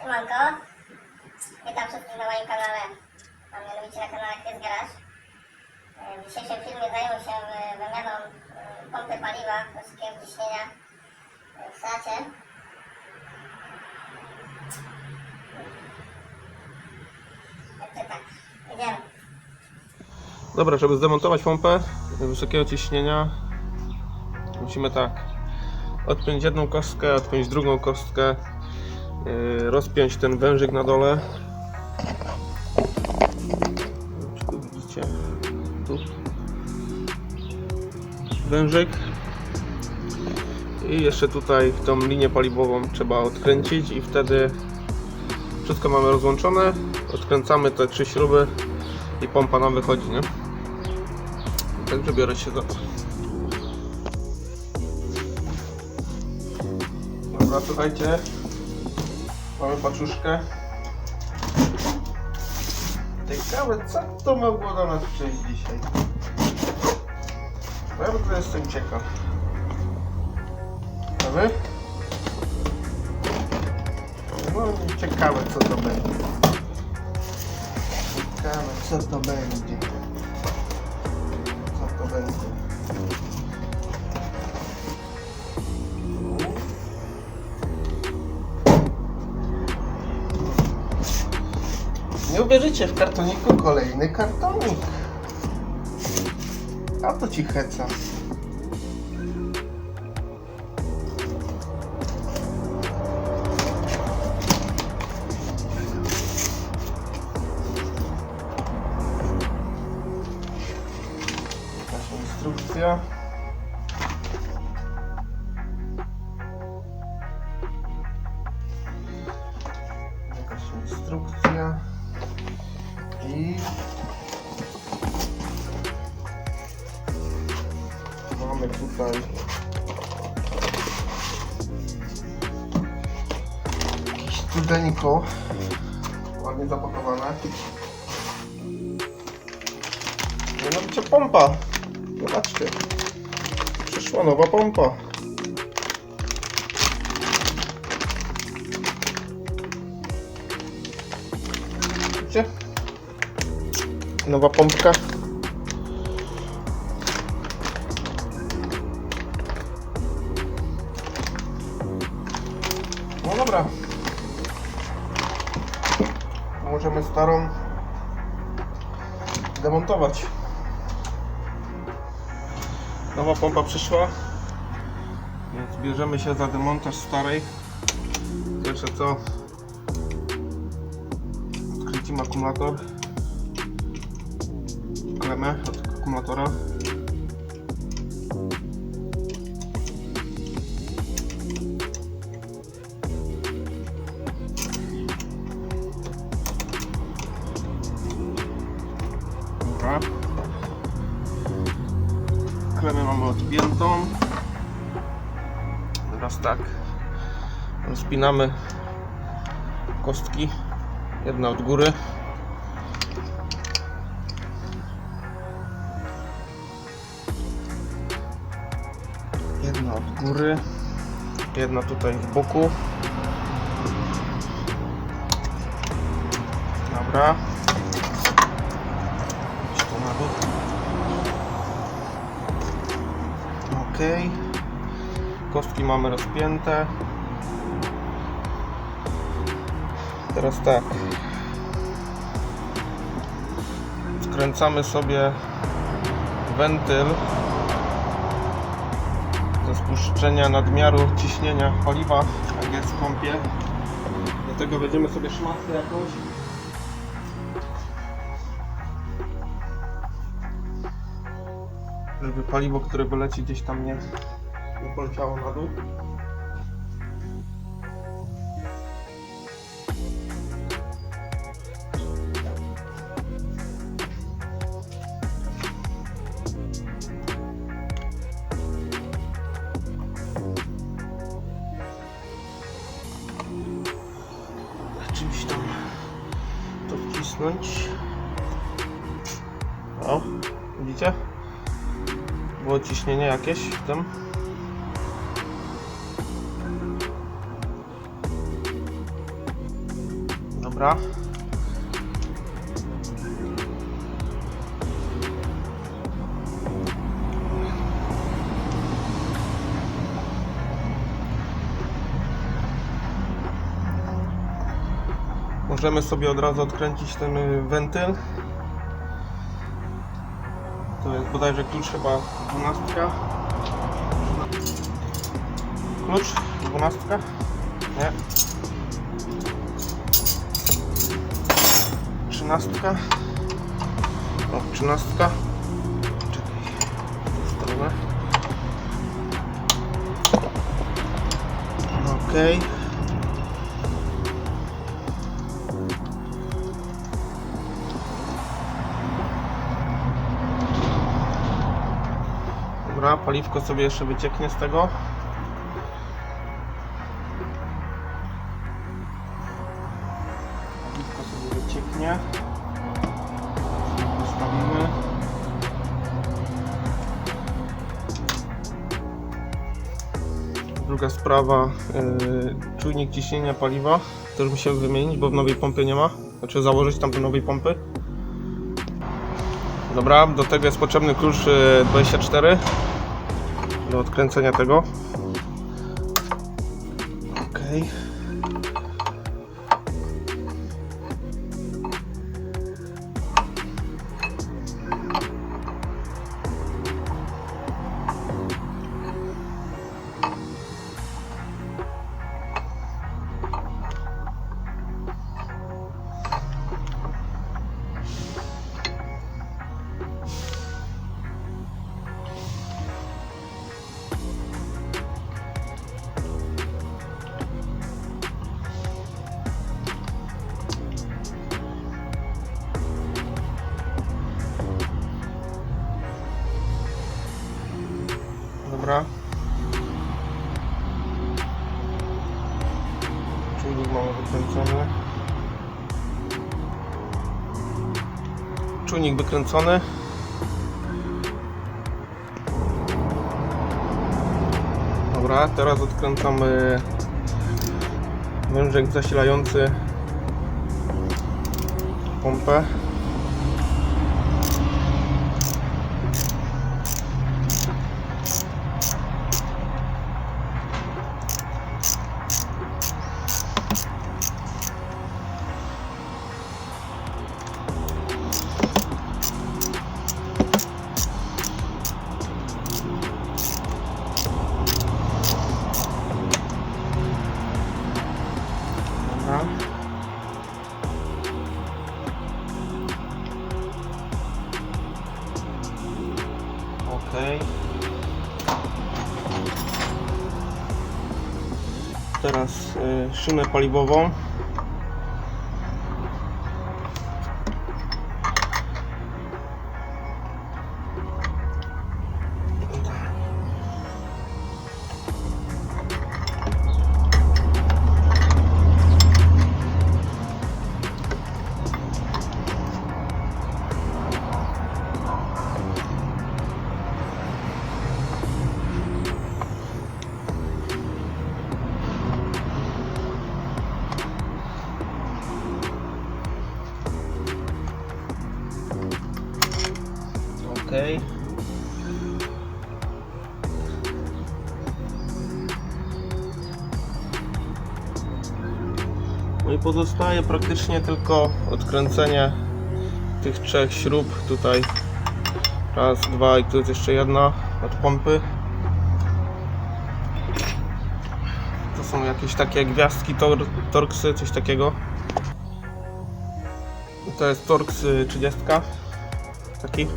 Siemanko, witam wszystkich na moim kanale, a mianowicie na kanale Chris Garage. W dzisiejszym filmie zajmę się wymianą pompy paliwa wysokiego ciśnienia w Seacie. Tak, idziemy. Dobra, żeby zdemontować pompę wysokiego ciśnienia musimy tak odpiąć jedną kostkę, odpiąć drugą kostkę, rozpiąć ten wężyk na dole. Czy tu widzicie? Tu wężyk i jeszcze tutaj tą linię paliwową trzeba odkręcić i wtedy wszystko mamy rozłączone. Odkręcamy te 3 śruby i pompa nam wychodzi, nie? Także biorę się za to. Dobra, słuchajcie, mamy paczuszkę. Ciekawe, co to mogło do nas przyjść dzisiaj. Bardzo jestem ciekaw. A wy? No, ciekawe, co to będzie. Ciekawe, co to będzie. Co to będzie. Nie uwierzycie, w kartoniku kolejny kartonik. A to ci heca. Jakaś instrukcja. Jakaś instrukcja. I mamy tutaj jakieś cudeńko ładnie zapakowane. Mianowicie pompa. Zobaczcie, przyszła nowa pompa. Widzicie? Nowa pompka. No dobra. Możemy starą demontować. Nowa pompa przyszła, więc bierzemy się za demontaż starej. Pierwsze co, odkręcimy akumulator. Klemę od akumulatora. Dobra. Klemę mamy odpiętą. Teraz tak, rozpinamy kostki, jedna od góry. Jedna od góry, jedna tutaj w boku. Dobra. Idź tu na bok. Ok. Kostki mamy rozpięte. Teraz tak. Skręcamy sobie wentyl do spuszczenia nadmiaru ciśnienia paliwa, jak jest w pompie. Do tego będziemy sobie szmatkę jakąś. Żeby paliwo, które wyleci gdzieś tam nie poleciało na dół. Czymś tam to wcisnąć. O, widzicie? Było ciśnienie jakieś w tym. Dobra. Możemy sobie od razu odkręcić ten wentyl. To jest bodajże klucz chyba 12. Klucz 12? Nie. 13. O, 13. Czekaj. W tę stronę. Okej. Dobra, paliwko sobie jeszcze wycieknie z tego. Paliwko sobie wycieknie. Postawimy. Druga sprawa, czujnik ciśnienia paliwa. Też musimy wymienić, bo w nowej pompie nie ma. Znaczy założyć tam do nowej pompy. Dobra, do tego jest potrzebny klucz 24 do odkręcenia tego. Ok. Dobra. Czujnik mamy wykręcony. Czujnik wykręcony. Dobra, teraz odkręcamy wężyk zasilający pompę. Ok. Teraz szynę paliwową. Ok. No i pozostaje praktycznie tylko odkręcenie tych trzech śrub tutaj. Raz, dwa i tu jest jeszcze jedna od pompy. To są jakieś takie gwiazdki, torksy, coś takiego. To jest torks 30. Taki.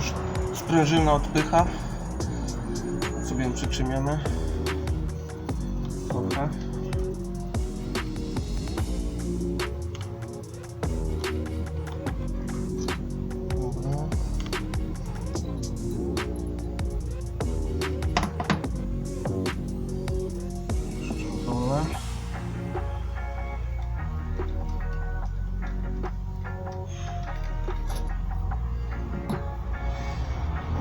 już sprężyna odpycha. Sobie ją przytrzymiemy trochę. Dobra. Jeszcze dole.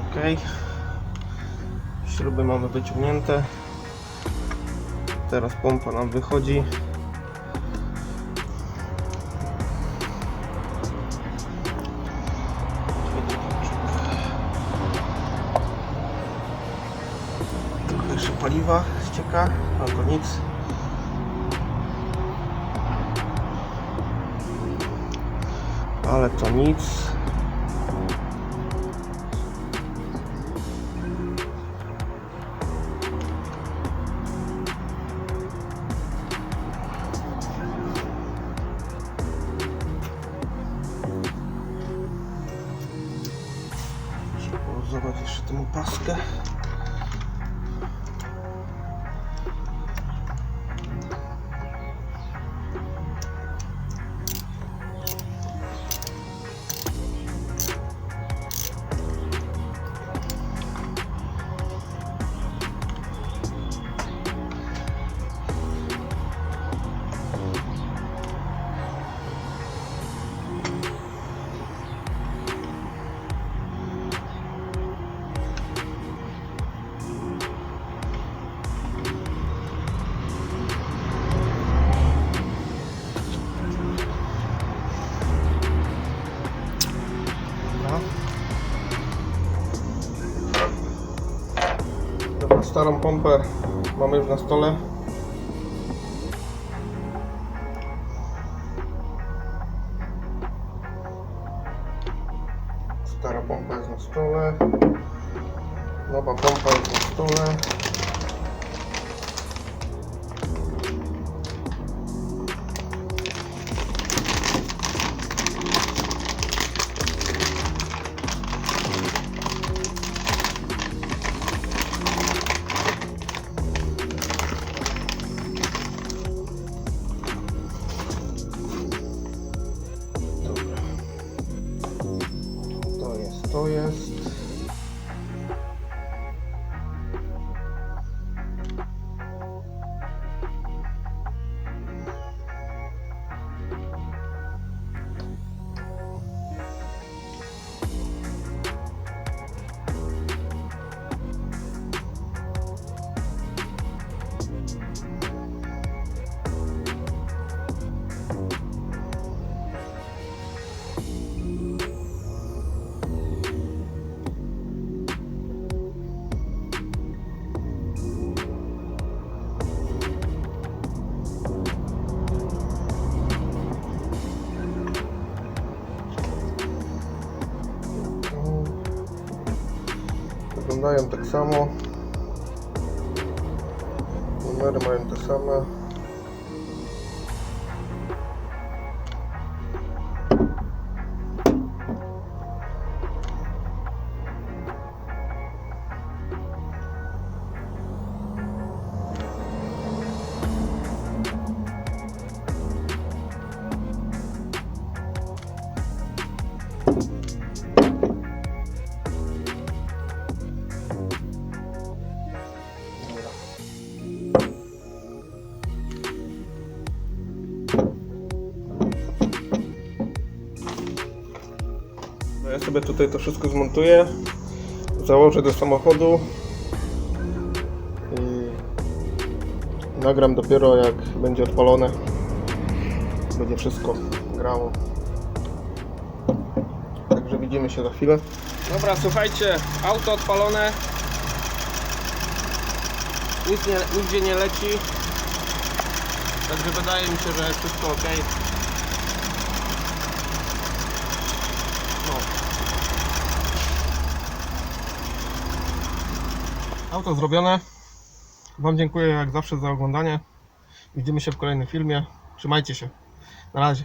Ok. Śruby mamy wyciągnięte. Teraz pompa nam wychodzi. Trochę jeszcze paliwa ścieka, ale to nic. Ale to nic. Zobacz jeszcze tę opaskę. Dobra, starą pompę mamy już na stole. Stara pompa jest na stole. Nowa pompa jest na stole. To jest. Wyglądają tak samo. Numery mają te same. Ja sobie tutaj to wszystko zmontuję, założę do samochodu i nagram dopiero jak będzie odpalone, będzie wszystko grało. Także widzimy się za chwilę. Dobra, słuchajcie, auto odpalone, nigdzie nie leci, także wydaje mi się, że jest wszystko ok. Auto zrobione. Wam dziękuję jak zawsze za oglądanie. Widzimy się w kolejnym filmie. Trzymajcie się. Na razie.